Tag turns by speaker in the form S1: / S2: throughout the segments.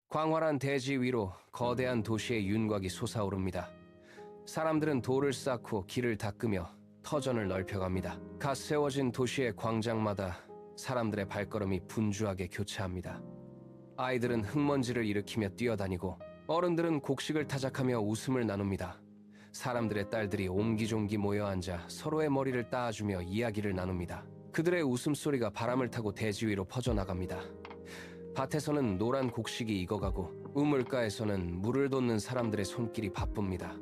S1: 광활한 대지 위로 거대한 도시의 윤곽이 솟아오릅니다. 사람들은 돌을 쌓고 길을 닦으며 터전을 넓혀갑니다. 갓 세워진 도시의 광장마다 사람들의 발걸음이 분주하게 교차합니다. 아이들은 흙먼지를 일으키며 뛰어다니고 어른들은 곡식을 타작하며 웃음을 나눕니다. 사람들의 딸들이 옹기종기 모여 앉아 서로의 머리를 따아주며 이야기를 나눕니다. 그들의 웃음소리가 바람을 타고 대지 위로 퍼져나갑니다. 밭에서는 노란 곡식이 익어가고 우물가에서는 물을 돋는 사람들의 손길이 바쁩니다.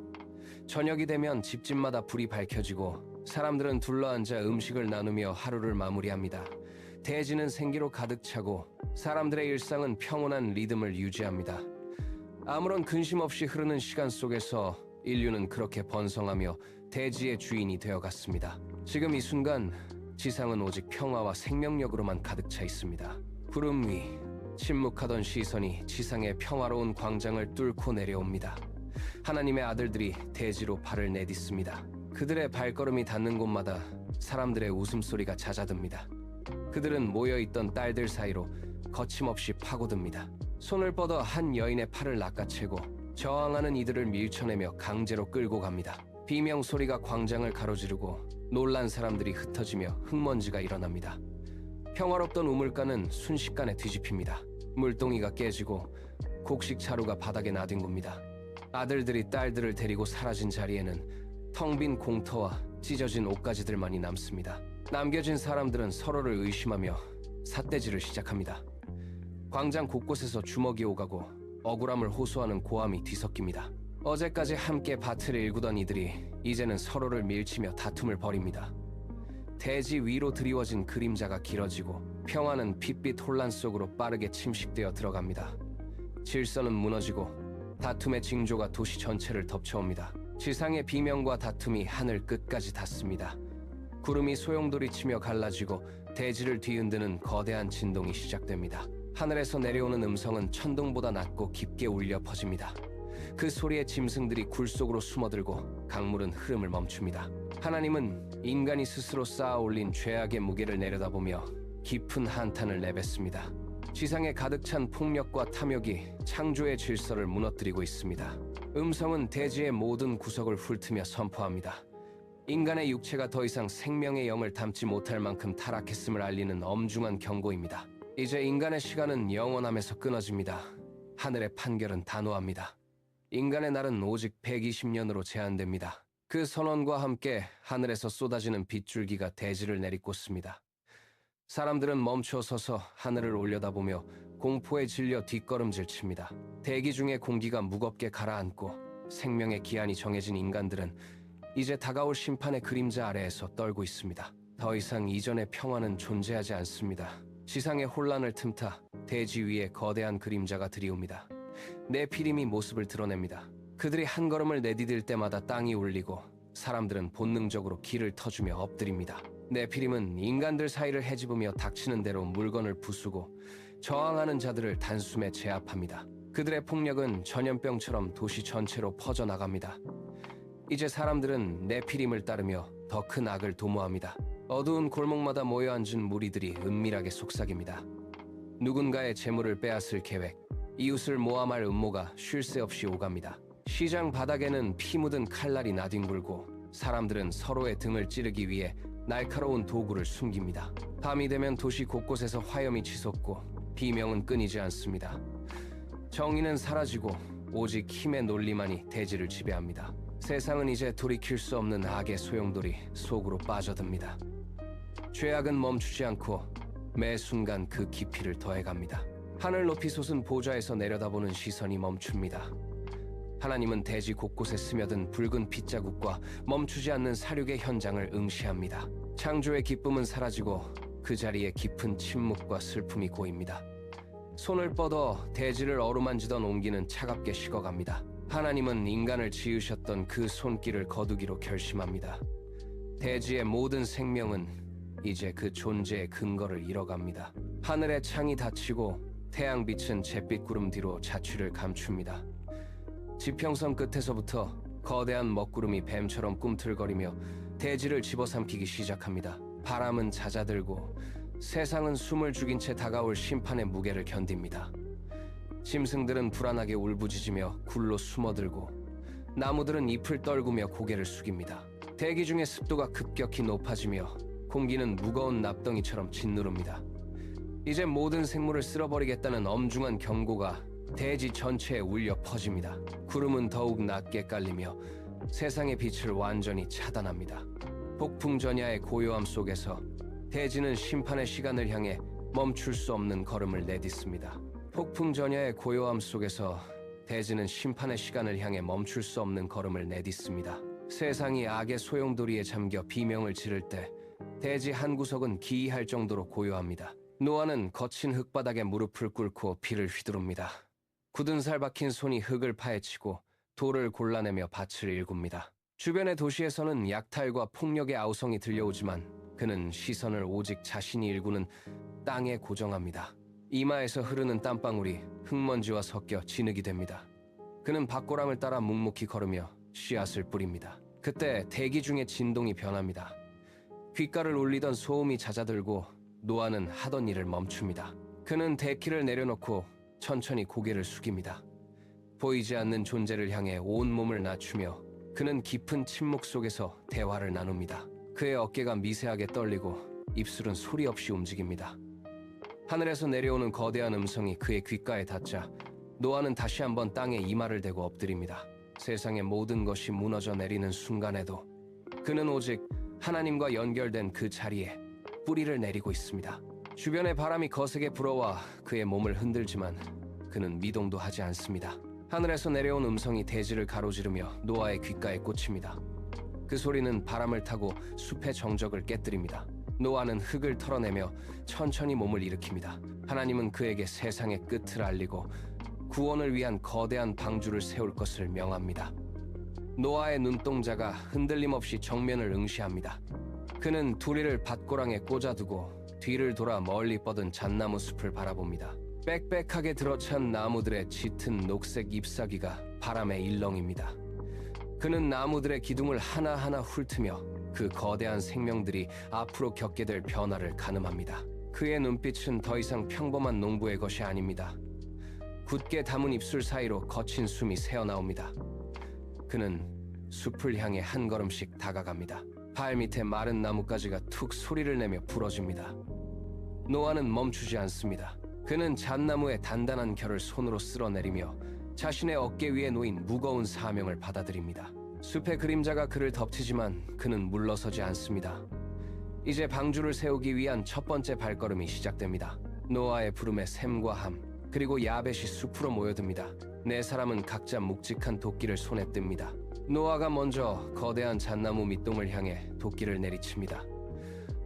S1: 저녁이 되면 집집마다 불이 밝혀지고 사람들은 둘러앉아 음식을 나누며 하루를 마무리합니다. 대지는 생기로 가득 차고 사람들의 일상은 평온한 리듬을 유지합니다. 아무런 근심 없이 흐르는 시간 속에서 인류는 그렇게 번성하며 대지의 주인이 되어갔습니다. 지금 이 순간 지상은 오직 평화와 생명력으로만 가득 차 있습니다. 구름 위 침묵하던 시선이 지상의 평화로운 광장을 뚫고 내려옵니다. 하나님의 아들들이 대지로 발을 내딛습니다. 그들의 발걸음이 닿는 곳마다 사람들의 웃음소리가 잦아듭니다. 그들은 모여있던 딸들 사이로 거침없이 파고듭니다. 손을 뻗어 한 여인의 팔을 낚아채고 저항하는 이들을 밀쳐내며 강제로 끌고 갑니다. 비명 소리가 광장을 가로지르고 놀란 사람들이 흩어지며 흙먼지가 일어납니다. 평화롭던 우물가는 순식간에 뒤집힙니다. 물동이가 깨지고 곡식 자루가 바닥에 나뒹굽니다. 아들들이 딸들을 데리고 사라진 자리에는 텅 빈 공터와 찢어진 옷가지들만이 남습니다. 남겨진 사람들은 서로를 의심하며 삿대질을 시작합니다. 광장 곳곳에서 주먹이 오가고 억울함을 호소하는 고함이 뒤섞입니다. 어제까지 함께 밭을 일구던 이들이 이제는 서로를 밀치며 다툼을 벌입니다. 대지 위로 드리워진 그림자가 길어지고 평화는 핏빛 혼란 속으로 빠르게 침식되어 들어갑니다. 질서는 무너지고 다툼의 징조가 도시 전체를 덮쳐옵니다. 지상의 비명과 다툼이 하늘 끝까지 닿습니다. 구름이 소용돌이치며 갈라지고 대지를 뒤흔드는 거대한 진동이 시작됩니다. 하늘에서 내려오는 음성은 천둥보다 낮고 깊게 울려 퍼집니다. 그 소리에 짐승들이 굴 속으로 숨어들고 강물은 흐름을 멈춥니다. 하나님은 인간이 스스로 쌓아 올린 죄악의 무게를 내려다보며 깊은 한탄을 내뱉습니다. 지상에 가득 찬 폭력과 탐욕이 창조의 질서를 무너뜨리고 있습니다. 음성은 대지의 모든 구석을 훑으며 선포합니다. 인간의 육체가 더 이상 생명의 영을 담지 못할 만큼 타락했음을 알리는 엄중한 경고입니다. 이제 인간의 시간은 영원함에서 끊어집니다. 하늘의 판결은 단호합니다. 인간의 날은 오직 120년으로 제한됩니다. 그 선언과 함께 하늘에서 쏟아지는 빗줄기가 대지를 내리꽂습니다. 사람들은 멈춰 서서 하늘을 올려다보며 공포에 질려 뒷걸음질 칩니다. 대기 중에 공기가 무겁게 가라앉고 생명의 기한이 정해진 인간들은 이제 다가올 심판의 그림자 아래에서 떨고 있습니다. 더 이상 이전의 평화는 존재하지 않습니다. 지상의 혼란을 틈타 대지 위에 거대한 그림자가 들이옵니다. 네피림이 모습을 드러냅니다. 그들이 한 걸음을 내디딜 때마다 땅이 울리고 사람들은 본능적으로 길을 터주며 엎드립니다. 네피림은 인간들 사이를 헤집으며 닥치는 대로 물건을 부수고 저항하는 자들을 단숨에 제압합니다. 그들의 폭력은 전염병처럼 도시 전체로 퍼져나갑니다. 이제 사람들은 네피림을 따르며 더 큰 악을 도모합니다. 어두운 골목마다 모여 앉은 무리들이 은밀하게 속삭입니다. 누군가의 재물을 빼앗을 계획, 이웃을 모함할 음모가 쉴 새 없이 오갑니다. 시장 바닥에는 피 묻은 칼날이 나뒹굴고 사람들은 서로의 등을 찌르기 위해 날카로운 도구를 숨깁니다. 밤이 되면 도시 곳곳에서 화염이 치솟고 비명은 끊이지 않습니다. 정의는 사라지고 오직 힘의 논리만이 대지를 지배합니다. 세상은 이제 돌이킬 수 없는 악의 소용돌이 속으로 빠져듭니다. 죄악은 멈추지 않고 매 순간 그 깊이를 더해갑니다. 하늘 높이 솟은 보좌에서 내려다보는 시선이 멈춥니다. 하나님은 대지 곳곳에 스며든 붉은 핏자국과 멈추지 않는 사륙의 현장을 응시합니다. 창조의 기쁨은 사라지고 그 자리에 깊은 침묵과 슬픔이 고입니다. 손을 뻗어 대지를 어루만지던 온기는 차갑게 식어갑니다. 하나님은 인간을 지으셨던 그 손길을 거두기로 결심합니다. 대지의 모든 생명은 이제 그 존재의 근거를 잃어갑니다. 하늘의 창이 닫히고 태양빛은 잿빛 구름 뒤로 자취를 감춥니다. 지평선 끝에서부터 거대한 먹구름이 뱀처럼 꿈틀거리며 대지를 집어삼키기 시작합니다. 바람은 잦아들고 세상은 숨을 죽인 채 다가올 심판의 무게를 견딥니다. 짐승들은 불안하게 울부짖으며 굴로 숨어들고 나무들은 잎을 떨구며 고개를 숙입니다. 대기 중에 습도가 급격히 높아지며 공기는 무거운 납덩이처럼 짓누릅니다. 이제 모든 생물을 쓸어버리겠다는 엄중한 경고가 대지 전체에 울려 퍼집니다. 구름은 더욱 낮게 깔리며 세상의 빛을 완전히 차단합니다. 폭풍 전야의 고요함 속에서 대지는 심판의 시간을 향해 멈출 수 없는 걸음을 내딛습니다. 폭풍 전야의 고요함 속에서 대지는 심판의 시간을 향해 멈출 수 없는 걸음을 내딛습니다. 세상이 악의 소용돌이에 잠겨 비명을 지를 때 대지 한 구석은 기이할 정도로 고요합니다. 노아는 거친 흙바닥에 무릎을 꿇고 피를 휘두릅니다. 굳은 살 박힌 손이 흙을 파헤치고 돌을 골라내며 밭을 일굽니다. 주변의 도시에서는 약탈과 폭력의 아우성이 들려오지만 그는 시선을 오직 자신이 일구는 땅에 고정합니다. 이마에서 흐르는 땀방울이 흙먼지와 섞여 진흙이 됩니다. 그는 밭고랑을 따라 묵묵히 걸으며 씨앗을 뿌립니다. 그때 대기 중에 진동이 변합니다. 귓가를 울리던 소음이 잦아들고 노아는 하던 일을 멈춥니다. 그는 데키를 내려놓고 천천히 고개를 숙입니다. 보이지 않는 존재를 향해 온몸을 낮추며 그는 깊은 침묵 속에서 대화를 나눕니다. 그의 어깨가 미세하게 떨리고 입술은 소리 없이 움직입니다. 하늘에서 내려오는 거대한 음성이 그의 귓가에 닿자 노아는 다시 한번 땅에 이마를 대고 엎드립니다. 세상의 모든 것이 무너져 내리는 순간에도 그는 오직 하나님과 연결된 그 자리에 뿌리를 내리고 있습니다. 주변의 바람이 거세게 불어와 그의 몸을 흔들지만 그는 미동도 하지 않습니다. 하늘에서 내려온 음성이 대지를 가로지르며 노아의 귓가에 꽂힙니다. 그 소리는 바람을 타고 숲의 정적을 깨뜨립니다. 노아는 흙을 털어내며 천천히 몸을 일으킵니다. 하나님은 그에게 세상의 끝을 알리고 구원을 위한 거대한 방주를 세울 것을 명합니다. 노아의 눈동자가 흔들림 없이 정면을 응시합니다. 그는 두리를 밭고랑에 꽂아두고 뒤를 돌아 멀리 뻗은 잣나무 숲을 바라봅니다. 빽빽하게 들어찬 나무들의 짙은 녹색 잎사귀가 바람에 일렁입니다. 그는 나무들의 기둥을 하나하나 훑으며 그 거대한 생명들이 앞으로 겪게 될 변화를 가늠합니다. 그의 눈빛은 더 이상 평범한 농부의 것이 아닙니다. 굳게 담은 입술 사이로 거친 숨이 새어나옵니다. 그는 숲을 향해 한 걸음씩 다가갑니다. 발밑에 마른 나뭇가지가 툭 소리를 내며 부러집니다. 노아는 멈추지 않습니다. 그는 잣나무의 단단한 결을 손으로 쓸어내리며 자신의 어깨 위에 놓인 무거운 사명을 받아들입니다. 숲의 그림자가 그를 덮치지만 그는 물러서지 않습니다. 이제 방주를 세우기 위한 첫 번째 발걸음이 시작됩니다. 노아의 부름에 샘과 함, 그리고 야벳이 숲으로 모여듭니다. 네 사람은 각자 묵직한 도끼를 손에 뜹니다. 노아가 먼저 거대한 잣나무 밑동을 향해 도끼를 내리칩니다.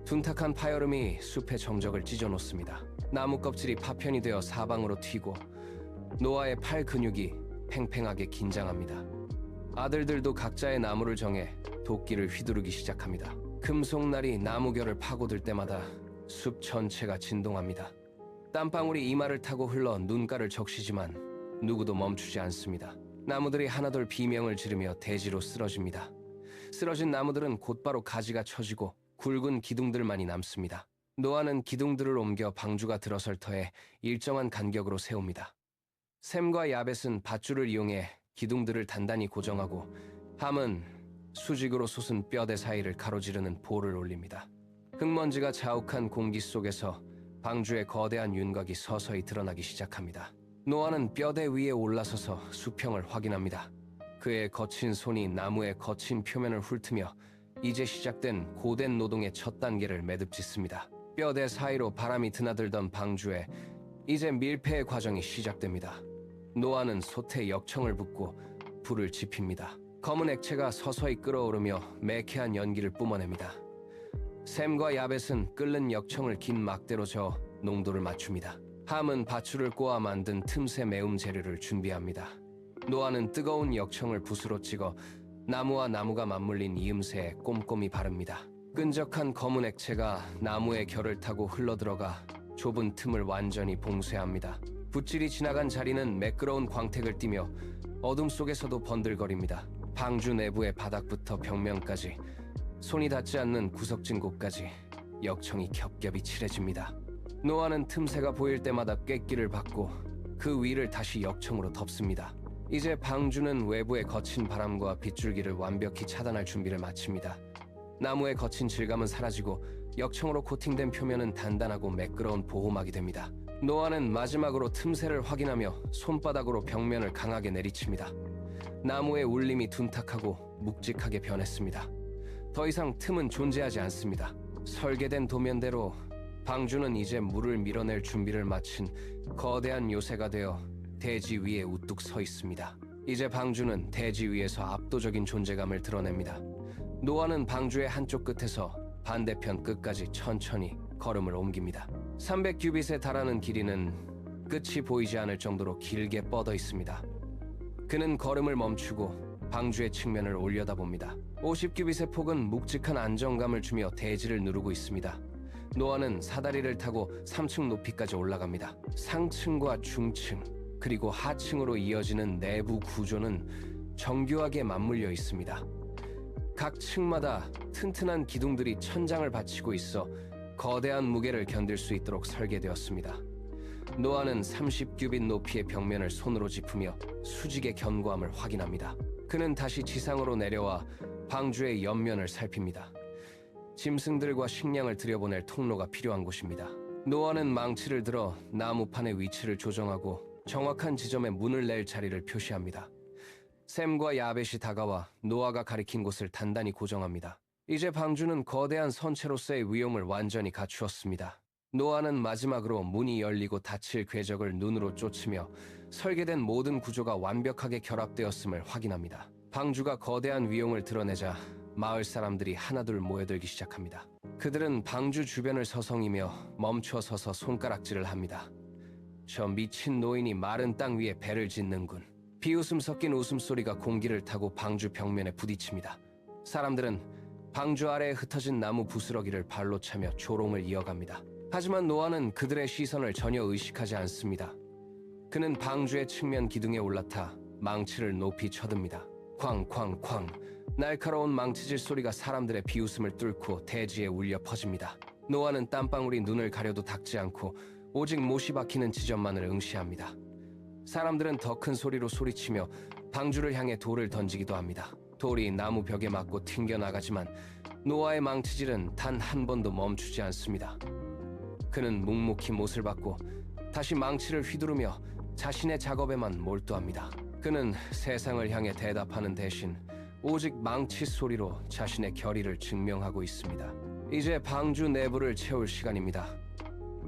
S1: 둔탁한 파열음이 숲의 정적을 찢어놓습니다. 나무 껍질이 파편이 되어 사방으로 튀고 노아의 팔 근육이 팽팽하게 긴장합니다. 아들들도 각자의 나무를 정해 도끼를 휘두르기 시작합니다. 금속날이 나무결을 파고들 때마다 숲 전체가 진동합니다. 땀방울이 이마를 타고 흘러 눈가를 적시지만 누구도 멈추지 않습니다. 나무들이 하나둘 비명을 지르며 대지로 쓰러집니다. 쓰러진 나무들은 곧바로 가지가 처지고 굵은 기둥들만이 남습니다. 노아는 기둥들을 옮겨 방주가 들어설 터에 일정한 간격으로 세웁니다. 샘과 야벳은 밧줄을 이용해 기둥들을 단단히 고정하고 함은 수직으로 솟은 뼈대 사이를 가로지르는 볼을 올립니다. 흙먼지가 자욱한 공기 속에서 방주의 거대한 윤곽이 서서히 드러나기 시작합니다. 노아는 뼈대 위에 올라서서 수평을 확인합니다. 그의 거친 손이 나무의 거친 표면을 훑으며 이제 시작된 고된 노동의 첫 단계를 매듭짓습니다. 뼈대 사이로 바람이 드나들던 방주에 이제 밀폐의 과정이 시작됩니다. 노아는 솥에 역청을 붓고 불을 지핍니다. 검은 액체가 서서히 끓어오르며 매캐한 연기를 뿜어냅니다. 샘과 야벳은 끓는 역청을 긴 막대로 저어 농도를 맞춥니다. 함은 밧줄을 꼬아 만든 틈새 매움 재료를 준비합니다. 노아는 뜨거운 역청을 붓으로 찍어 나무와 나무가 맞물린 이음새에 꼼꼼히 바릅니다. 끈적한 검은 액체가 나무의 결을 타고 흘러들어가 좁은 틈을 완전히 봉쇄합니다. 붓질이 지나간 자리는 매끄러운 광택을 띠며 어둠 속에서도 번들거립니다. 방주 내부의 바닥부터 벽면까지 손이 닿지 않는 구석진 곳까지 역청이 겹겹이 칠해집니다. 노아는 틈새가 보일 때마다 꾀끼를 받고 그 위를 다시 역청으로 덮습니다. 이제 방주는 외부의 거친 바람과 빗줄기를 완벽히 차단할 준비를 마칩니다. 나무의 거친 질감은 사라지고 역청으로 코팅된 표면은 단단하고 매끄러운 보호막이 됩니다. 노아는 마지막으로 틈새를 확인하며 손바닥으로 벽면을 강하게 내리칩니다. 나무의 울림이 둔탁하고 묵직하게 변했습니다. 더 이상 틈은 존재하지 않습니다. 설계된 도면대로 방주는 이제 물을 밀어낼 준비를 마친 거대한 요새가 되어 대지 위에 우뚝 서 있습니다. 이제 방주는 대지 위에서 압도적인 존재감을 드러냅니다. 노아는 방주의 한쪽 끝에서 반대편 끝까지 천천히 걸음을 옮깁니다. 300규빗에 달하는 길이는 끝이 보이지 않을 정도로 길게 뻗어 있습니다. 그는 걸음을 멈추고 방주의 측면을 올려다봅니다. 50규빗의 폭은 묵직한 안정감을 주며 대지를 누르고 있습니다. 노아는 사다리를 타고 3층 높이까지 올라갑니다. 상층과 중층, 그리고 하층으로 이어지는 내부 구조는 정교하게 맞물려 있습니다. 각 층마다 튼튼한 기둥들이 천장을 받치고 있어 거대한 무게를 견딜 수 있도록 설계되었습니다. 노아는 30규빗 높이의 벽면을 손으로 짚으며 수직의 견고함을 확인합니다. 그는 다시 지상으로 내려와 방주의 옆면을 살핍니다. 짐승들과 식량을 들여보낼 통로가 필요한 곳입니다. 노아는 망치를 들어 나무판의 위치를 조정하고 정확한 지점에 문을 낼 자리를 표시합니다. 샘과 야벳이 다가와 노아가 가리킨 곳을 단단히 고정합니다. 이제 방주는 거대한 선체로서의 위용을 완전히 갖추었습니다. 노아는 마지막으로 문이 열리고 닫힐 궤적을 눈으로 쫓으며 설계된 모든 구조가 완벽하게 결합되었음을 확인합니다. 방주가 거대한 위용을 드러내자 마을 사람들이 하나둘 모여들기 시작합니다. 그들은 방주 주변을 서성이며 멈춰 서서 손가락질을 합니다. 저 미친 노인이 마른 땅 위에 배를 짓는군. 비웃음 섞인 웃음소리가 공기를 타고 방주 벽면에 부딪힙니다. 사람들은 방주 아래에 흩어진 나무 부스러기를 발로 차며 조롱을 이어갑니다. 하지만 노아는 그들의 시선을 전혀 의식하지 않습니다. 그는 방주의 측면 기둥에 올라타 망치를 높이 쳐듭니다. 쾅쾅쾅. 날카로운 망치질 소리가 사람들의 비웃음을 뚫고 대지에 울려 퍼집니다. 노아는 땀방울이 눈을 가려도 닦지 않고 오직 못이 박히는 지점만을 응시합니다. 사람들은 더 큰 소리로 소리치며 방주를 향해 돌을 던지기도 합니다. 돌이 나무 벽에 맞고 튕겨나가지만 노아의 망치질은 단 한 번도 멈추지 않습니다. 그는 묵묵히 못을 받고 다시 망치를 휘두르며 자신의 작업에만 몰두합니다. 그는 세상을 향해 대답하는 대신 오직 망치 소리로 자신의 결의를 증명하고 있습니다. 이제 방주 내부를 채울 시간입니다.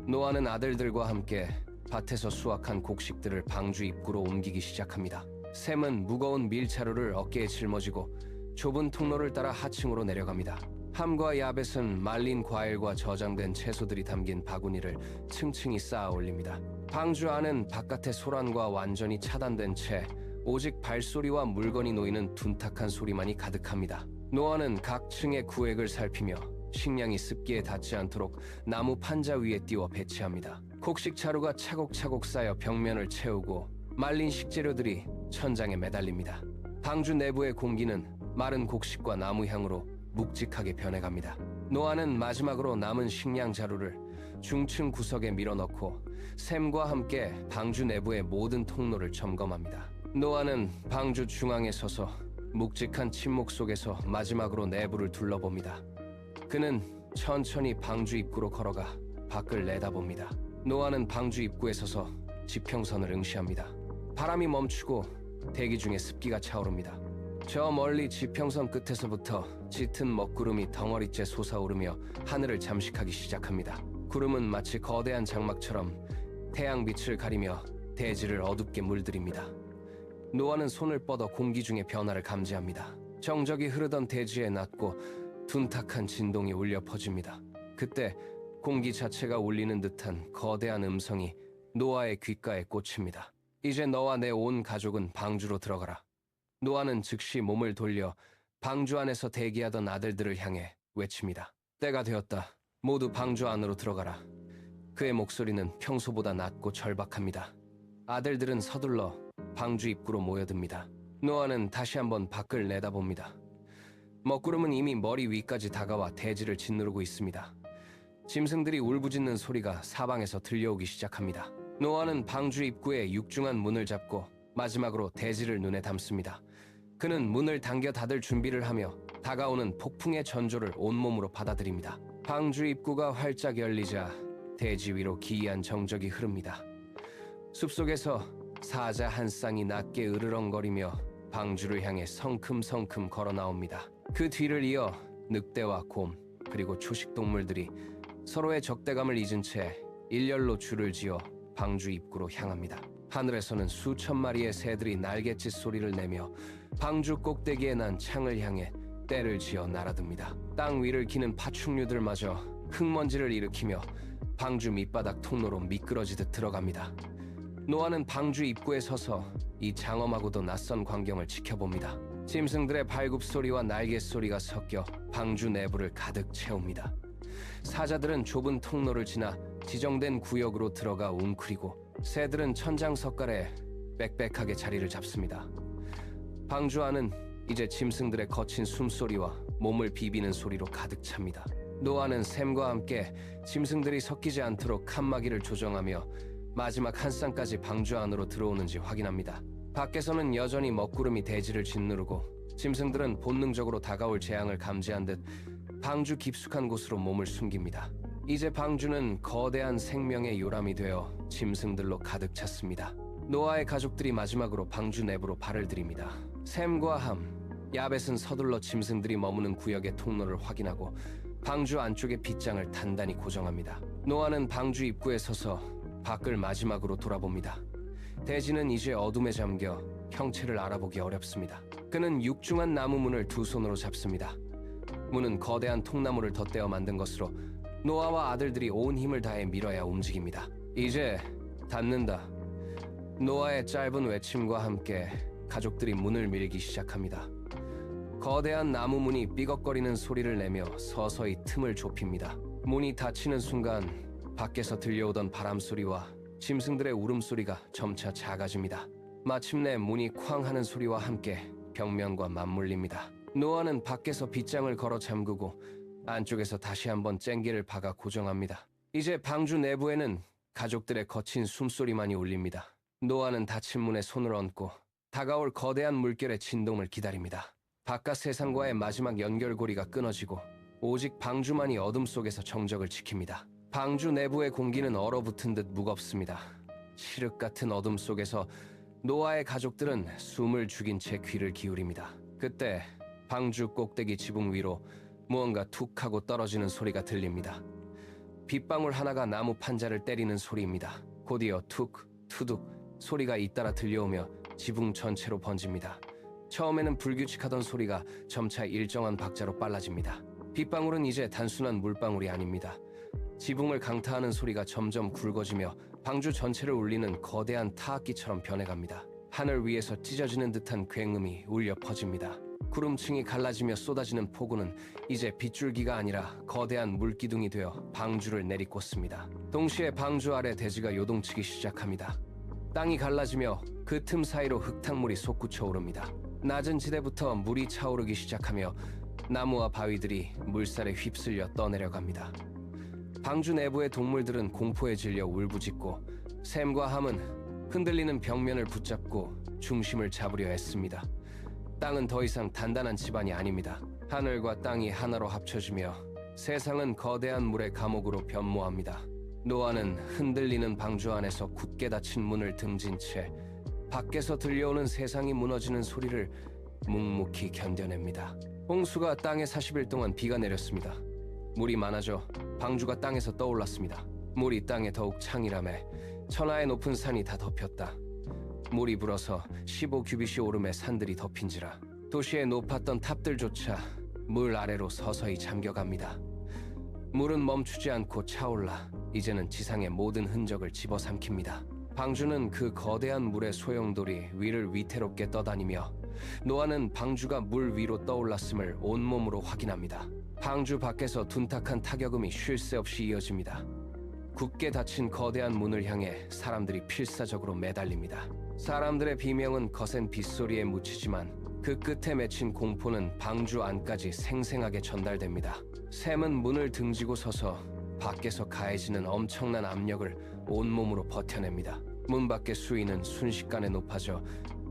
S1: 노아는 아들들과 함께 밭에서 수확한 곡식들을 방주 입구로 옮기기 시작합니다. 샘은 무거운 밀자루를 어깨에 짊어지고 좁은 통로를 따라 하층으로 내려갑니다. 함과 야벳은 말린 과일과 저장된 채소들이 담긴 바구니를 층층이 쌓아 올립니다. 방주 안은 바깥의 소란과 완전히 차단된 채 오직 발소리와 물건이 놓이는 둔탁한 소리만이 가득합니다. 노아는 각 층의 구획을 살피며 식량이 습기에 닿지 않도록 나무 판자 위에 띄워 배치합니다. 곡식 자루가 차곡차곡 쌓여 벽면을 채우고 말린 식재료들이 천장에 매달립니다. 방주 내부의 공기는 마른 곡식과 나무 향으로 묵직하게 변해갑니다. 노아는 마지막으로 남은 식량 자루를 중층 구석에 밀어넣고 샘과 함께 방주 내부의 모든 통로를 점검합니다. 노아는 방주 중앙에 서서 묵직한 침묵 속에서 마지막으로 내부를 둘러봅니다. 그는 천천히 방주 입구로 걸어가 밖을 내다봅니다. 노아는 방주 입구에 서서 지평선을 응시합니다. 바람이 멈추고 대기 중에 습기가 차오릅니다. 저 멀리 지평선 끝에서부터 짙은 먹구름이 덩어리째 솟아오르며 하늘을 잠식하기 시작합니다. 구름은 마치 거대한 장막처럼 태양빛을 가리며 대지를 어둡게 물들입니다. 노아는 손을 뻗어 공기 중의 변화를 감지합니다. 정적이 흐르던 대지에 낮고 둔탁한 진동이 울려 퍼집니다. 그때 공기 자체가 울리는 듯한 거대한 음성이 노아의 귓가에 꽂힙니다. 이제 너와 내 온 가족은 방주로 들어가라. 노아는 즉시 몸을 돌려 방주 안에서 대기하던 아들들을 향해 외칩니다. 때가 되었다. 모두 방주 안으로 들어가라. 그의 목소리는 평소보다 낮고 절박합니다. 아들들은 서둘러 방주 입구로 모여듭니다. 노아는 다시 한번 밖을 내다봅니다. 먹구름은 이미 머리 위까지 다가와 대지를 짓누르고 있습니다. 짐승들이 울부짖는 소리가 사방에서 들려오기 시작합니다. 노아는 방주 입구에 육중한 문을 잡고 마지막으로 대지를 눈에 담습니다. 그는 문을 당겨 닫을 준비를 하며 다가오는 폭풍의 전조를 온몸으로 받아들입니다. 방주 입구가 활짝 열리자 대지 위로 기이한 정적이 흐릅니다. 숲속에서 사자 한 쌍이 낮게 으르렁거리며 방주를 향해 성큼성큼 걸어 나옵니다. 그 뒤를 이어 늑대와 곰 그리고 초식동물들이 서로의 적대감을 잊은 채 일렬로 줄을 지어 방주 입구로 향합니다. 하늘에서는 수천 마리의 새들이 날갯짓 소리를 내며 방주 꼭대기에 난 창을 향해 떼를 지어 날아듭니다. 땅 위를 기는 파충류들마저 흙먼지를 일으키며 방주 밑바닥 통로로 미끄러지듯 들어갑니다. 노아는 방주 입구에 서서 이 장엄하고도 낯선 광경을 지켜봅니다. 짐승들의 발굽소리와 날갯소리가 섞여 방주 내부를 가득 채웁니다. 사자들은 좁은 통로를 지나 지정된 구역으로 들어가 웅크리고 새들은 천장 석가래에 빽빽하게 자리를 잡습니다. 방주 안은 이제 짐승들의 거친 숨소리와 몸을 비비는 소리로 가득 찹니다. 노아는 샘과 함께 짐승들이 섞이지 않도록 칸막이를 조정하며 마지막 한 쌍까지 방주 안으로 들어오는지 확인합니다. 밖에서는 여전히 먹구름이 대지를 짓누르고 짐승들은 본능적으로 다가올 재앙을 감지한 듯 방주 깊숙한 곳으로 몸을 숨깁니다. 이제 방주는 거대한 생명의 요람이 되어 짐승들로 가득 찼습니다. 노아의 가족들이 마지막으로 방주 내부로 발을 들입니다. 샘과 함, 야벳은 서둘러 짐승들이 머무는 구역의 통로를 확인하고 방주 안쪽의 빗장을 단단히 고정합니다. 노아는 방주 입구에 서서 밖을 마지막으로 돌아봅니다. 대지는 이제 어둠에 잠겨 형체를 알아보기 어렵습니다. 그는 육중한 나무 문을 두 손으로 잡습니다. 문은 거대한 통나무를 덧대어 만든 것으로 노아와 아들들이 온 힘을 다해 밀어야 움직입니다. 이제 닫는다. 노아의 짧은 외침과 함께 가족들이 문을 밀기 시작합니다. 거대한 나무 문이 삐걱거리는 소리를 내며 서서히 틈을 좁힙니다. 문이 닫히는 순간 밖에서 들려오던 바람 소리와 짐승들의 울음소리가 점차 작아집니다. 마침내 문이 쾅 하는 소리와 함께 벽면과 맞물립니다. 노아는 밖에서 빗장을 걸어 잠그고 안쪽에서 다시 한번 쨍기를 박아 고정합니다. 이제 방주 내부에는 가족들의 거친 숨소리만이 울립니다. 노아는 닫힌 문에 손을 얹고 다가올 거대한 물결의 진동을 기다립니다. 바깥 세상과의 마지막 연결고리가 끊어지고 오직 방주만이 어둠 속에서 정적을 지킵니다. 방주 내부의 공기는 얼어붙은 듯 무겁습니다. 칠흑 같은 어둠 속에서 노아의 가족들은 숨을 죽인 채 귀를 기울입니다. 그때 방주 꼭대기 지붕 위로 무언가 툭 하고 떨어지는 소리가 들립니다. 빗방울 하나가 나무 판자를 때리는 소리입니다. 곧이어 툭, 투둑 소리가 잇따라 들려오며 지붕 전체로 번집니다. 처음에는 불규칙하던 소리가 점차 일정한 박자로 빨라집니다. 빗방울은 이제 단순한 물방울이 아닙니다. 지붕을 강타하는 소리가 점점 굵어지며 방주 전체를 울리는 거대한 타악기처럼 변해갑니다. 하늘 위에서 찢어지는 듯한 굉음이 울려 퍼집니다. 구름층이 갈라지며 쏟아지는 폭우는 이제 빗줄기가 아니라 거대한 물기둥이 되어 방주를 내리꽂습니다. 동시에 방주 아래 대지가 요동치기 시작합니다. 땅이 갈라지며 그 틈 사이로 흙탕물이 솟구쳐 오릅니다. 낮은 지대부터 물이 차오르기 시작하며 나무와 바위들이 물살에 휩쓸려 떠내려갑니다. 방주 내부의 동물들은 공포에 질려 울부짖고 샘과 함은 흔들리는 벽면을 붙잡고 중심을 잡으려 애씁니다. 땅은 더 이상 단단한 집안이 아닙니다. 하늘과 땅이 하나로 합쳐지며 세상은 거대한 물의 감옥으로 변모합니다. 노아는 흔들리는 방주 안에서 굳게 닫힌 문을 등진 채 밖에서 들려오는 세상이 무너지는 소리를 묵묵히 견뎌냅니다. 홍수가 땅에 40일 동안 비가 내렸습니다. 물이 많아져 방주가 땅에서 떠올랐습니다. 물이 땅에 더욱 창이라매 천하의 높은 산이 다 덮였다. 물이 불어서 15규빗이 오름에 산들이 덮인지라 도시의 높았던 탑들조차 물 아래로 서서히 잠겨갑니다. 물은 멈추지 않고 차올라 이제는 지상의 모든 흔적을 집어삼킵니다. 방주는 그 거대한 물의 소용돌이 위를 위태롭게 떠다니며 노아는 방주가 물 위로 떠올랐음을 온몸으로 확인합니다. 방주 밖에서 둔탁한 타격음이 쉴 새 없이 이어집니다. 굳게 닫힌 거대한 문을 향해 사람들이 필사적으로 매달립니다. 사람들의 비명은 거센 빗소리에 묻히지만 그 끝에 맺힌 공포는 방주 안까지 생생하게 전달됩니다. 샘은 문을 등지고 서서 밖에서 가해지는 엄청난 압력을 온몸으로 버텨냅니다. 문 밖의 수위는 순식간에 높아져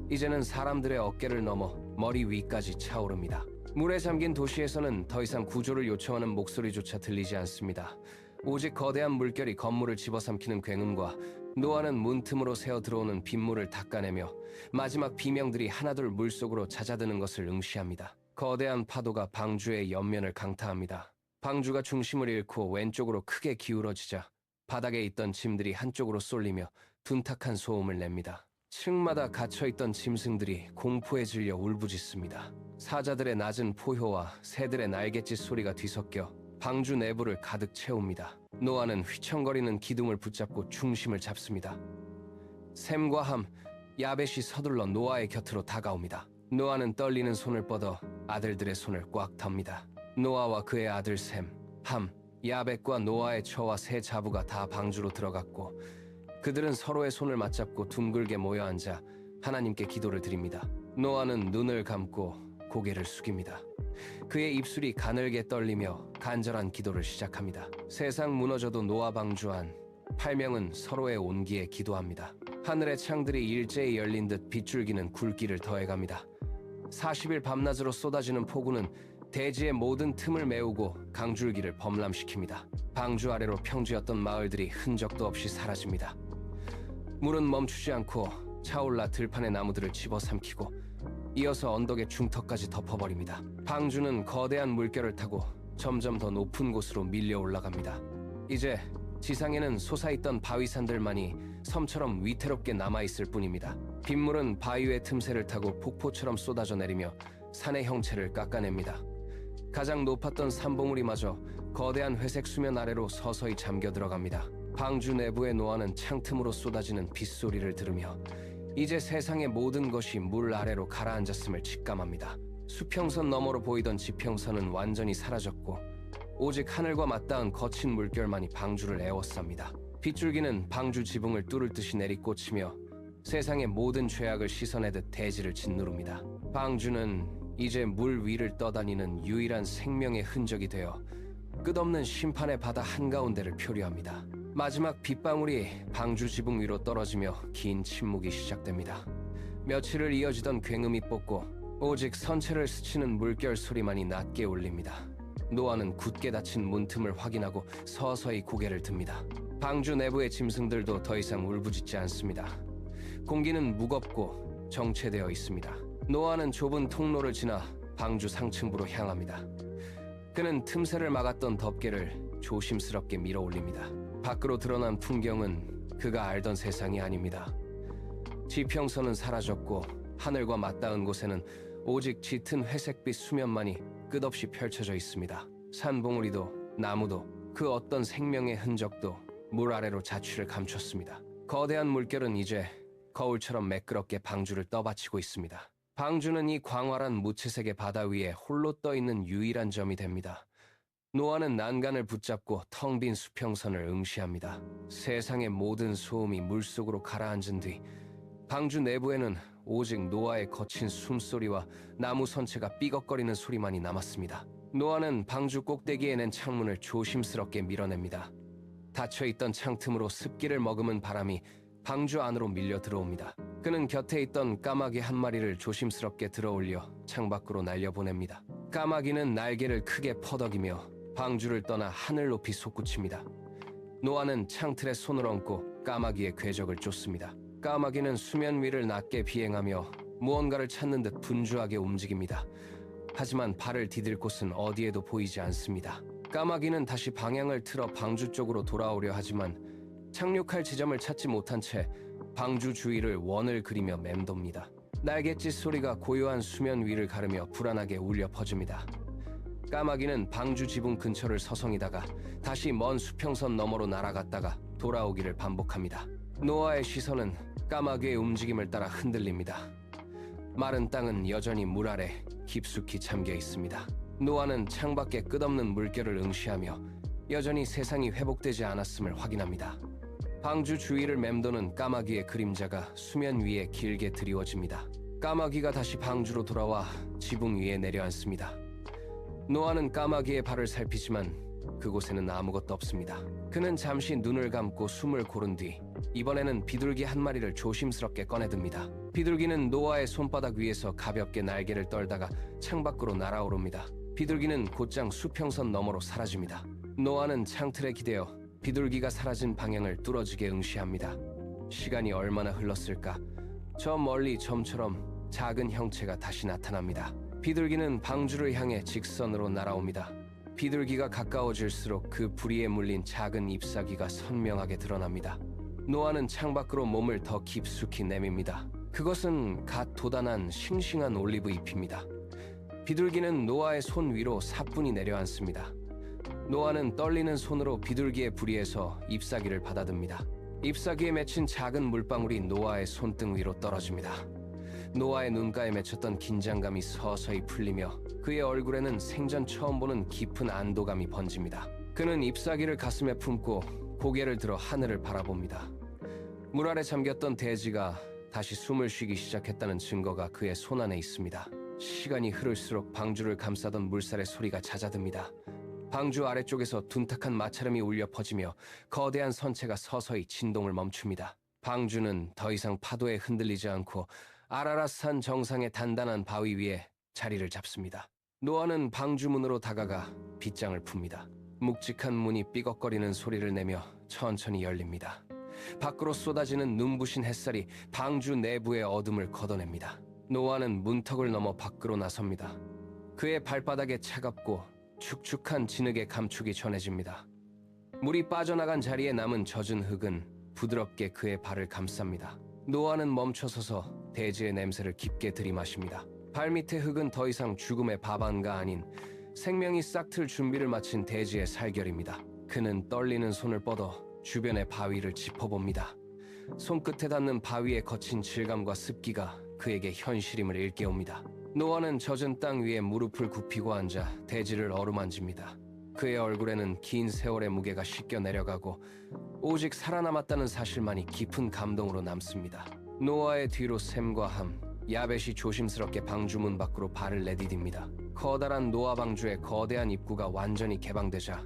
S1: 이제는 사람들의 어깨를 넘어 머리 위까지 차오릅니다. 물에 잠긴 도시에서는 더 이상 구조를 요청하는 목소리조차 들리지 않습니다. 오직 거대한 물결이 건물을 집어삼키는 굉음과 노아는 문틈으로 새어 들어오는 빗물을 닦아내며 마지막 비명들이 하나둘 물속으로 잦아드는 것을 응시합니다. 거대한 파도가 방주의 옆면을 강타합니다. 방주가 중심을 잃고 왼쪽으로 크게 기울어지자 바닥에 있던 짐들이 한쪽으로 쏠리며 둔탁한 소음을 냅니다. 층마다 갇혀있던 짐승들이 공포에 질려 울부짖습니다. 사자들의 낮은 포효와 새들의 날갯짓 소리가 뒤섞여 방주 내부를 가득 채웁니다. 노아는 휘청거리는 기둥을 붙잡고 중심을 잡습니다. 샘과 함, 야벳이 서둘러 노아의 곁으로 다가옵니다. 노아는 떨리는 손을 뻗어 아들들의 손을 꽉 탑니다. 노아와 그의 아들 샘, 함, 야벳과 노아의 처와 세 자부가 다 방주로 들어갔고 그들은 서로의 손을 맞잡고 둥글게 모여 앉아 하나님께 기도를 드립니다. 노아는 눈을 감고 고개를 숙입니다. 그의 입술이 가늘게 떨리며 간절한 기도를 시작합니다. 세상 무너져도 노아 방주 안 8명은 서로의 온기에 기도합니다. 하늘의 창들이 일제히 열린 듯 빗줄기는 굵기를 더해갑니다. 40일 밤낮으로 쏟아지는 폭우는 대지의 모든 틈을 메우고 강줄기를 범람시킵니다. 방주 아래로 평지였던 마을들이 흔적도 없이 사라집니다. 물은 멈추지 않고 차올라 들판의 나무들을 집어삼키고 이어서 언덕의 중턱까지 덮어버립니다. 방주는 거대한 물결을 타고 점점 더 높은 곳으로 밀려 올라갑니다. 이제 지상에는 솟아있던 바위산들만이 섬처럼 위태롭게 남아있을 뿐입니다. 빗물은 바위의 틈새를 타고 폭포처럼 쏟아져 내리며 산의 형체를 깎아냅니다. 가장 높았던 산봉우리마저 거대한 회색 수면 아래로 서서히 잠겨 들어갑니다. 방주 내부의 노아는 창틈으로 쏟아지는 빗소리를 들으며 이제 세상의 모든 것이 물 아래로 가라앉았음을 직감합니다. 수평선 너머로 보이던 지평선은 완전히 사라졌고 오직 하늘과 맞닿은 거친 물결만이 방주를 에워쌉니다. 빗줄기는 방주 지붕을 뚫을 듯이 내리꽂히며 세상의 모든 죄악을 씻어내듯 대지를 짓누릅니다. 방주는 이제 물 위를 떠다니는 유일한 생명의 흔적이 되어 끝없는 심판의 바다 한가운데를 표류합니다. 마지막 빗방울이 방주 지붕 위로 떨어지며 긴 침묵이 시작됩니다. 며칠을 이어지던 굉음이 뽑고 오직 선체를 스치는 물결 소리만이 낮게 울립니다. 노아는 굳게 닫힌 문틈을 확인하고 서서히 고개를 듭니다. 방주 내부의 짐승들도 더 이상 울부짖지 않습니다. 공기는 무겁고 정체되어 있습니다. 노아는 좁은 통로를 지나 방주 상층부로 향합니다. 그는 틈새를 막았던 덮개를 조심스럽게 밀어 올립니다. 밖으로 드러난 풍경은 그가 알던 세상이 아닙니다. 지평선은 사라졌고 하늘과 맞닿은 곳에는 오직 짙은 회색빛 수면만이 끝없이 펼쳐져 있습니다. 산봉우리도 나무도 그 어떤 생명의 흔적도 물 아래로 자취를 감췄습니다. 거대한 물결은 이제 거울처럼 매끄럽게 방주를 떠받치고 있습니다. 방주는 이 광활한 무채색의 바다 위에 홀로 떠있는 유일한 점이 됩니다. 노아는 난간을 붙잡고 텅 빈 수평선을 응시합니다. 세상의 모든 소음이 물속으로 가라앉은 뒤 방주 내부에는 오직 노아의 거친 숨소리와 나무 선체가 삐걱거리는 소리만이 남았습니다. 노아는 방주 꼭대기에 낸 창문을 조심스럽게 밀어냅니다. 닫혀있던 창틈으로 습기를 머금은 바람이 방주 안으로 밀려 들어옵니다. 그는 곁에 있던 까마귀 한 마리를 조심스럽게 들어올려 창밖으로 날려보냅니다. 까마귀는 날개를 크게 퍼덕이며 방주를 떠나 하늘 높이 솟구칩니다. 노아는 창틀에 손을 얹고 까마귀의 궤적을 쫓습니다. 까마귀는 수면 위를 낮게 비행하며 무언가를 찾는 듯 분주하게 움직입니다. 하지만 발을 디딜 곳은 어디에도 보이지 않습니다. 까마귀는 다시 방향을 틀어 방주 쪽으로 돌아오려 하지만 착륙할 지점을 찾지 못한 채 방주 주위를 원을 그리며 맴돕니다. 날갯짓 소리가 고요한 수면 위를 가르며 불안하게 울려 퍼집니다. 까마귀는 방주 지붕 근처를 서성이다가 다시 먼 수평선 너머로 날아갔다가 돌아오기를 반복합니다. 노아의 시선은 까마귀의 움직임을 따라 흔들립니다. 마른 땅은 여전히 물 아래 깊숙이 잠겨 있습니다. 노아는 창밖의 끝없는 물결을 응시하며 여전히 세상이 회복되지 않았음을 확인합니다. 방주 주위를 맴도는 까마귀의 그림자가 수면 위에 길게 드리워집니다. 까마귀가 다시 방주로 돌아와 지붕 위에 내려앉습니다. 노아는 까마귀의 발을 살피지만 그곳에는 아무것도 없습니다. 그는 잠시 눈을 감고 숨을 고른 뒤 이번에는 비둘기 한 마리를 조심스럽게 꺼내듭니다. 비둘기는 노아의 손바닥 위에서 가볍게 날개를 떨다가 창밖으로 날아오릅니다. 비둘기는 곧장 수평선 너머로 사라집니다. 노아는 창틀에 기대어 비둘기가 사라진 방향을 뚫어지게 응시합니다. 시간이 얼마나 흘렀을까? 저 멀리 점처럼 작은 형체가 다시 나타납니다. 비둘기는 방주를 향해 직선으로 날아옵니다. 비둘기가 가까워질수록 그 부리에 물린 작은 잎사귀가 선명하게 드러납니다. 노아는 창밖으로 몸을 더 깊숙이 내밉니다. 그것은 갓 돋아난 싱싱한 올리브 잎입니다. 비둘기는 노아의 손 위로 사뿐히 내려앉습니다. 노아는 떨리는 손으로 비둘기의 부리에서 잎사귀를 받아듭니다. 잎사귀에 맺힌 작은 물방울이 노아의 손등 위로 떨어집니다. 노아의 눈가에 맺혔던 긴장감이 서서히 풀리며 그의 얼굴에는 생전 처음 보는 깊은 안도감이 번집니다. 그는 잎사귀를 가슴에 품고 고개를 들어 하늘을 바라봅니다. 물 아래 잠겼던 돼지가 다시 숨을 쉬기 시작했다는 증거가 그의 손안에 있습니다. 시간이 흐를수록 방주를 감싸던 물살의 소리가 잦아듭니다. 방주 아래쪽에서 둔탁한 마찰음이 울려 퍼지며 거대한 선체가 서서히 진동을 멈춥니다. 방주는 더 이상 파도에 흔들리지 않고 아라랏산 정상의 단단한 바위 위에 자리를 잡습니다. 노아는 방주 문으로 다가가 빗장을 풉니다. 묵직한 문이 삐걱거리는 소리를 내며 천천히 열립니다. 밖으로 쏟아지는 눈부신 햇살이 방주 내부의 어둠을 걷어냅니다. 노아는 문턱을 넘어 밖으로 나섭니다. 그의 발바닥에 차갑고 축축한 진흙의 감촉이 전해집니다. 물이 빠져나간 자리에 남은 젖은 흙은 부드럽게 그의 발을 감쌉니다. 노아는 멈춰서서 대지의 냄새를 깊게 들이마십니다. 발밑의 흙은 더 이상 죽음의 밥안가 아닌 생명이 싹틀 준비를 마친 대지의 살결입니다. 그는 떨리는 손을 뻗어 주변의 바위를 짚어봅니다. 손끝에 닿는 바위의 거친 질감과 습기가 그에게 현실임을 일깨웁니다. 노아는 젖은 땅 위에 무릎을 굽히고 앉아 대지를 어루만집니다. 그의 얼굴에는 긴 세월의 무게가 씻겨 내려가고 오직 살아남았다는 사실만이 깊은 감동으로 남습니다. 노아의 뒤로 샘과 함, 야벳이 조심스럽게 방주문 밖으로 발을 내디딥니다. 커다란 노아 방주의 거대한 입구가 완전히 개방되자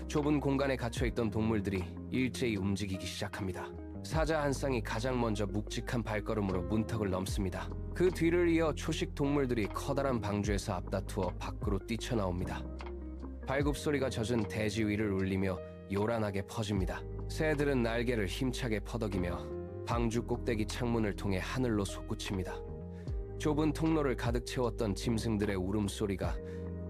S1: 좁은 공간에 갇혀있던 동물들이 일제히 움직이기 시작합니다. 사자 한 쌍이 가장 먼저 묵직한 발걸음으로 문턱을 넘습니다. 그 뒤를 이어 초식 동물들이 커다란 방주에서 앞다투어 밖으로 뛰쳐나옵니다. 발굽소리가 젖은 대지 위를 울리며 요란하게 퍼집니다. 새들은 날개를 힘차게 퍼덕이며 방주 꼭대기 창문을 통해 하늘로 솟구칩니다. 좁은 통로를 가득 채웠던 짐승들의 울음소리가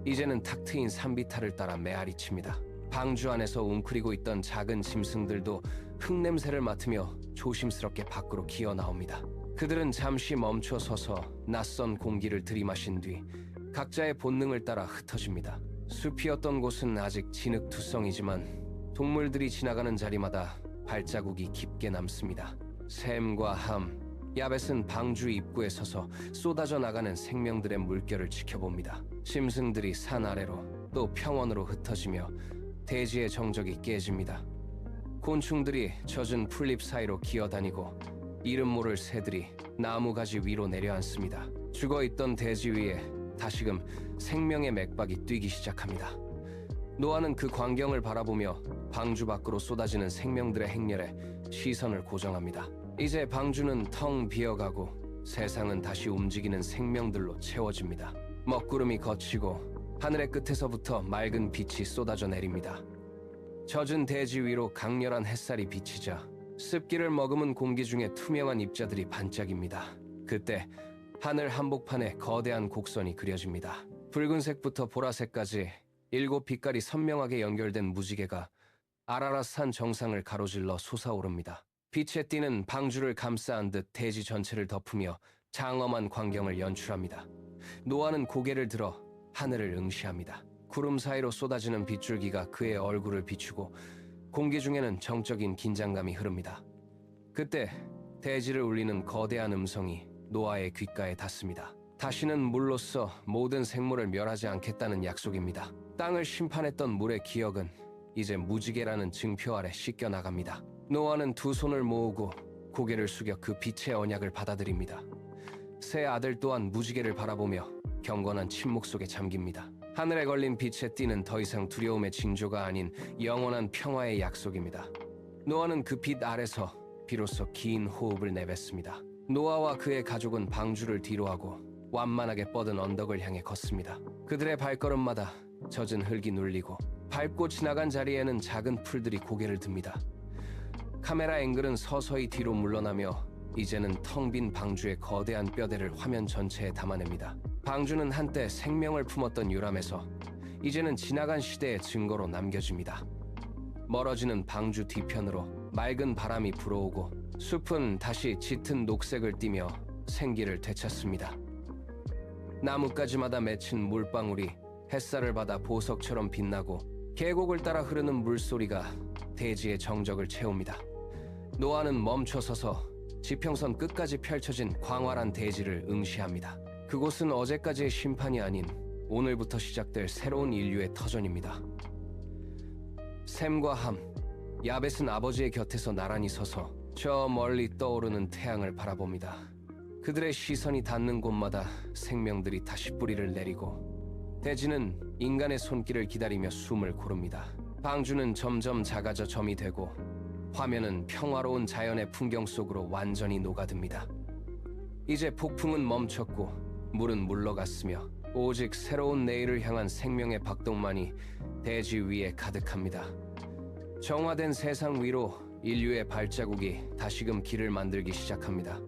S1: 이제는 탁 트인 산비탈을 따라 메아리칩니다. 방주 안에서 웅크리고 있던 작은 짐승들도 흙냄새를 맡으며 조심스럽게 밖으로 기어 나옵니다. 그들은 잠시 멈춰 서서 낯선 공기를 들이마신 뒤 각자의 본능을 따라 흩어집니다. 숲이었던 곳은 아직 진흙투성이지만 동물들이 지나가는 자리마다 발자국이 깊게 남습니다. 샘과 함, 야벳은 방주 입구에 서서 쏟아져 나가는 생명들의 물결을 지켜봅니다. 짐승들이 산 아래로 또 평원으로 흩어지며 대지의 정적이 깨집니다. 곤충들이 젖은 풀잎 사이로 기어다니고 이름 모를 새들이 나무 가지 위로 내려앉습니다. 죽어있던 대지 위에 다시금 생명의 맥박이 뛰기 시작합니다. 노아는 그 광경을 바라보며 방주 밖으로 쏟아지는 생명들의 행렬에 시선을 고정합니다. 이제 방주는 텅 비어가고 세상은 다시 움직이는 생명들로 채워집니다. 먹구름이 걷히고 하늘의 끝에서부터 맑은 빛이 쏟아져 내립니다. 젖은 대지 위로 강렬한 햇살이 비치자 습기를 머금은 공기 중에 투명한 입자들이 반짝입니다. 그때 하늘 한복판에 거대한 곡선이 그려집니다. 붉은색부터 보라색까지 7빛깔이 선명하게 연결된 무지개가 아라랏산 정상을 가로질러 솟아오릅니다. 빛에 띄는 방주를 감싸 안듯 대지 전체를 덮으며 장엄한 광경을 연출합니다. 노아는 고개를 들어 하늘을 응시합니다. 구름 사이로 쏟아지는 빗줄기가 그의 얼굴을 비추고 공기 중에는 정적인 긴장감이 흐릅니다. 그때 대지를 울리는 거대한 음성이 노아의 귓가에 닿습니다. 다시는 물로써 모든 생물을 멸하지 않겠다는 약속입니다. 땅을 심판했던 물의 기억은 이제 무지개라는 증표 아래 씻겨 나갑니다. 노아는 두 손을 모으고 고개를 숙여 그 빛의 언약을 받아들입니다. 새 아들 또한 무지개를 바라보며 경건한 침묵 속에 잠깁니다. 하늘에 걸린 빛의 띠는 더 이상 두려움의 징조가 아닌 영원한 평화의 약속입니다. 노아는 그 빛 아래서 비로소 긴 호흡을 내뱉습니다. 노아와 그의 가족은 방주를 뒤로하고 완만하게 뻗은 언덕을 향해 걷습니다. 그들의 발걸음마다 젖은 흙이 눌리고 밟고 지나간 자리에는 작은 풀들이 고개를 듭니다. 카메라 앵글은 서서히 뒤로 물러나며 이제는 텅 빈 방주의 거대한 뼈대를 화면 전체에 담아냅니다. 방주는 한때 생명을 품었던 유람에서 이제는 지나간 시대의 증거로 남겨집니다. 멀어지는 방주 뒤편으로 맑은 바람이 불어오고 숲은 다시 짙은 녹색을 띠며 생기를 되찾습니다. 나뭇가지마다 맺힌 물방울이 햇살을 받아 보석처럼 빛나고 계곡을 따라 흐르는 물소리가 대지의 정적을 채웁니다. 노아는 멈춰서서 지평선 끝까지 펼쳐진 광활한 대지를 응시합니다. 그곳은 어제까지의 심판이 아닌 오늘부터 시작될 새로운 인류의 터전입니다. 샘과 함, 야벳은 아버지의 곁에서 나란히 서서 저 멀리 떠오르는 태양을 바라봅니다. 그들의 시선이 닿는 곳마다 생명들이 다시 뿌리를 내리고 대지는 인간의 손길을 기다리며 숨을 고릅니다. 방주는 점점 작아져 점이 되고 화면은 평화로운 자연의 풍경 속으로 완전히 녹아듭니다. 이제 폭풍은 멈췄고 물은 물러갔으며 오직 새로운 내일을 향한 생명의 박동만이 대지 위에 가득합니다. 정화된 세상 위로 인류의 발자국이 다시금 길을 만들기 시작합니다.